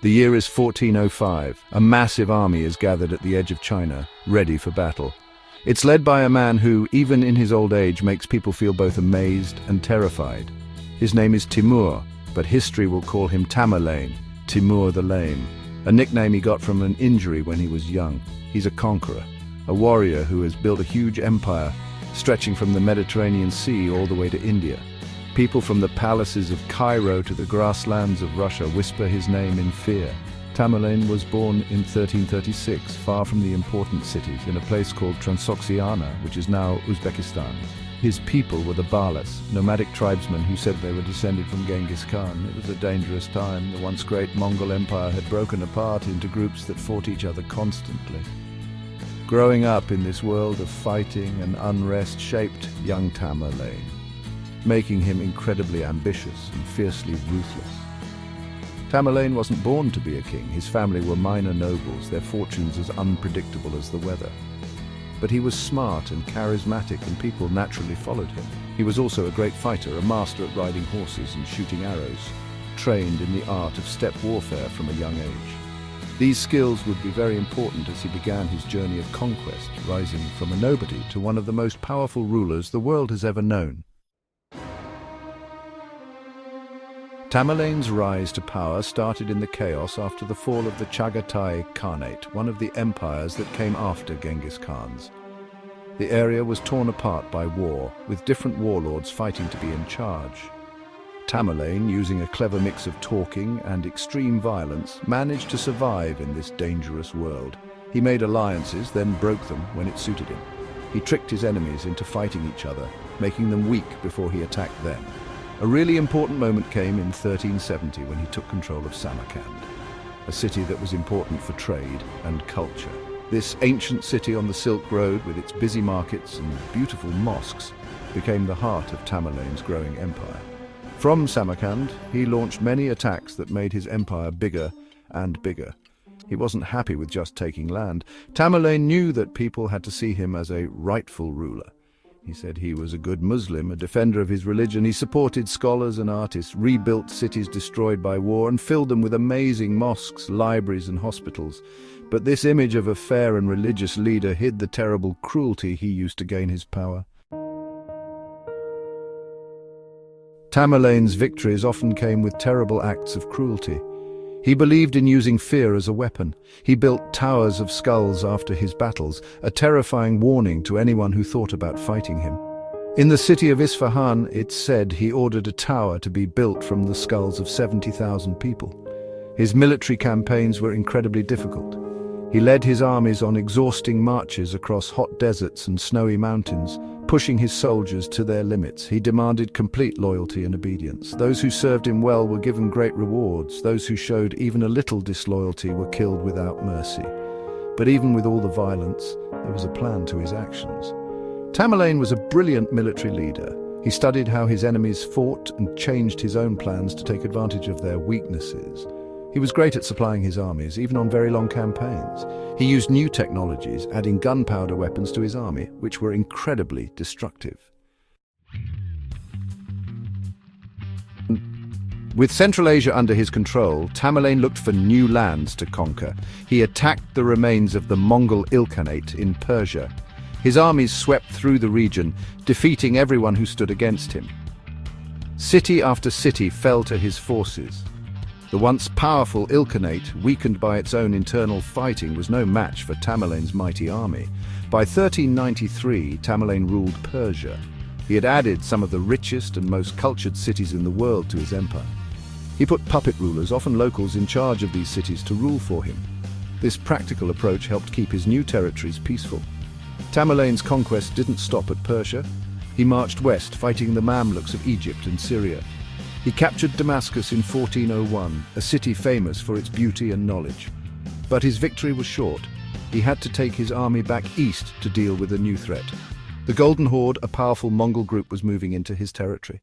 The year is 1405. A massive army is gathered at the edge of China, ready for battle. It's led by a man who, even in his old age, makes people feel both amazed and terrified. His name is Timur, but history will call him Tamerlane, Timur the Lame, a nickname he got from an injury when he was young. He's a conqueror, a warrior who has built a huge empire, stretching from the Mediterranean Sea all the way to India. People from the palaces of Cairo to the grasslands of Russia whisper his name in fear. Tamerlane was born in 1336, far from the important cities, in a place called Transoxiana, which is now Uzbekistan. His people were the Balas, nomadic tribesmen who said they were descended from Genghis Khan. It was a dangerous time. The once great Mongol Empire had broken apart into groups that fought each other constantly. Growing up in this world of fighting and unrest shaped young Tamerlane, making him incredibly ambitious and fiercely ruthless. Tamerlane wasn't born to be a king. His family were minor nobles, their fortunes as unpredictable as the weather. But he was smart and charismatic, and people naturally followed him. He was also a great fighter, a master at riding horses and shooting arrows, trained in the art of steppe warfare from a young age. These skills would be very important as he began his journey of conquest, rising from a nobody to one of the most powerful rulers the world has ever known. Tamerlane's rise to power started in the chaos after the fall of the Chagatai Khanate, one of the empires that came after Genghis Khan's. The area was torn apart by war, with different warlords fighting to be in charge. Tamerlane, using a clever mix of talking and extreme violence, managed to survive in this dangerous world. He made alliances, then broke them when it suited him. He tricked his enemies into fighting each other, making them weak before he attacked them. A really important moment came in 1370 when he took control of Samarkand, a city that was important for trade and culture. This ancient city on the Silk Road, with its busy markets and beautiful mosques, became the heart of Tamerlane's growing empire. From Samarkand, he launched many attacks that made his empire bigger and bigger. He wasn't happy with just taking land. Tamerlane knew that people had to see him as a rightful ruler. He said he was a good Muslim, a defender of his religion. He supported scholars and artists, rebuilt cities destroyed by war, and filled them with amazing mosques, libraries, and hospitals. But this image of a fair and religious leader hid the terrible cruelty he used to gain his power. Tamerlane's victories often came with terrible acts of cruelty. He believed in using fear as a weapon. He built towers of skulls after his battles, a terrifying warning to anyone who thought about fighting him. In the city of Isfahan, it's said he ordered a tower to be built from the skulls of 70,000 people. His military campaigns were incredibly difficult. He led his armies on exhausting marches across hot deserts and snowy mountains, pushing his soldiers to their limits. He demanded complete loyalty and obedience. Those who served him well were given great rewards. Those who showed even a little disloyalty were killed without mercy. But even with all the violence, there was a plan to his actions. Tamerlane was a brilliant military leader. He studied how his enemies fought and changed his own plans to take advantage of their weaknesses. He was great at supplying his armies, even on very long campaigns. He used new technologies, adding gunpowder weapons to his army, which were incredibly destructive. With Central Asia under his control, Tamerlane looked for new lands to conquer. He attacked the remains of the Mongol Ilkhanate in Persia. His armies swept through the region, defeating everyone who stood against him. City after city fell to his forces. The once powerful Ilkhanate, weakened by its own internal fighting, was no match for Tamerlane's mighty army. By 1393, Tamerlane ruled Persia. He had added some of the richest and most cultured cities in the world to his empire. He put puppet rulers, often locals, in charge of these cities to rule for him. This practical approach helped keep his new territories peaceful. Tamerlane's conquest didn't stop at Persia. He marched west, fighting the Mamluks of Egypt and Syria. He captured Damascus in 1401, a city famous for its beauty and knowledge. But his victory was short. He had to take his army back east to deal with a new threat. The Golden Horde, a powerful Mongol group, was moving into his territory.